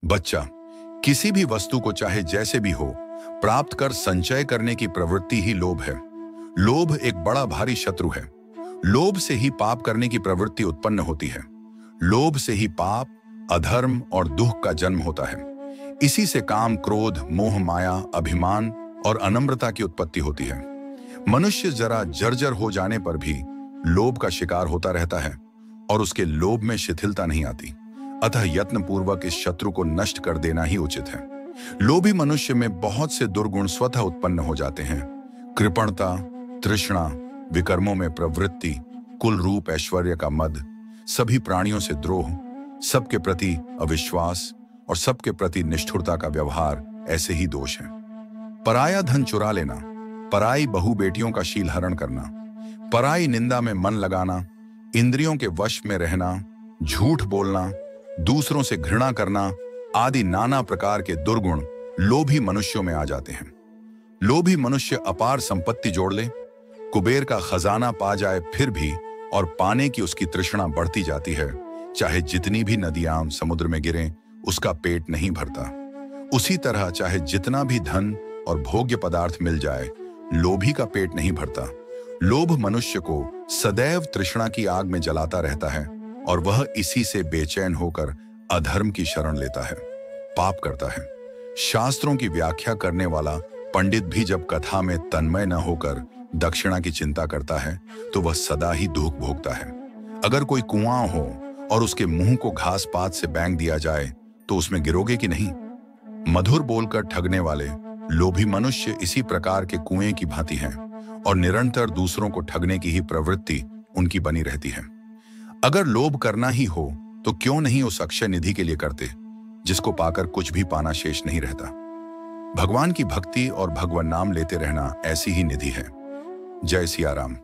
बच्चा किसी भी वस्तु को चाहे जैसे भी हो प्राप्त कर संचय करने की प्रवृत्ति ही लोभ है। लोभ एक बड़ा भारी शत्रु है। लोभ से ही पाप करने की प्रवृत्ति उत्पन्न होती है। लोभ से ही पाप, अधर्म और दुख का जन्म होता है। इसी से काम, क्रोध, मोह, माया, अभिमान और अनम्रता की उत्पत्ति होती है। मनुष्य जरा जर्जर हो जाने पर भी लोभ का शिकार होता रहता है और उसके लोभ में शिथिलता नहीं आती। अतः यत्नपूर्वक इस शत्रु को नष्ट कर देना ही उचित है। लोभी मनुष्य में बहुत से दुर्गुण स्वतः उत्पन्न हो जाते हैं। कृपणता, तृष्णा, विकर्मों में प्रवृत्ति, कुल रूप ऐश्वर्य का मद, सभी प्राणियों से द्रोह, सबके प्रति अविश्वास और सबके प्रति निष्ठुरता का व्यवहार ऐसे ही दोष हैं। पराया धन चुरा लेना, पराई बहू बेटियों का शील हरण करना, पराई निंदा में मन लगाना, इंद्रियों के वश में रहना, झूठ बोलना, दूसरों से घृणा करना आदि नाना प्रकार के दुर्गुण लोभी मनुष्यों में आ जाते हैं। लोभी मनुष्य अपार संपत्ति जोड़ ले, कुबेर का खजाना पा जाए फिर भी और पाने की उसकी तृष्णा बढ़ती जाती है। चाहे जितनी भी नदियां समुद्र में गिरें उसका पेट नहीं भरता। उसी तरह चाहे जितना भी धन और भोग्य पदार्थ मिल जाए लोभी का पेट नहीं भरता। लोभ मनुष्य को सदैव तृष्णा की आग में जलाता रहता है और वह इसी से बेचैन होकर अधर्म की शरण लेता है, पाप करता है। शास्त्रों की व्याख्या करने वाला पंडित भी जब कथा में तन्मय न होकर दक्षिणा की चिंता करता है तो वह सदा ही दुख भोगता है। अगर कोई कुआं हो और उसके मुंह को घास पात से बैंग दिया जाए तो उसमें गिरोगे कि नहीं? मधुर बोलकर ठगने वाले लोभी मनुष्य इसी प्रकार के कुएं की भांति हैं और निरंतर दूसरों को ठगने की ही प्रवृत्ति उनकी बनी रहती है। अगर लोभ करना ही हो तो क्यों नहीं उस अक्षय निधि के लिए करते जिसको पाकर कुछ भी पाना शेष नहीं रहता। भगवान की भक्ति और भगवान नाम लेते रहना ऐसी ही निधि है। जय सिया राम।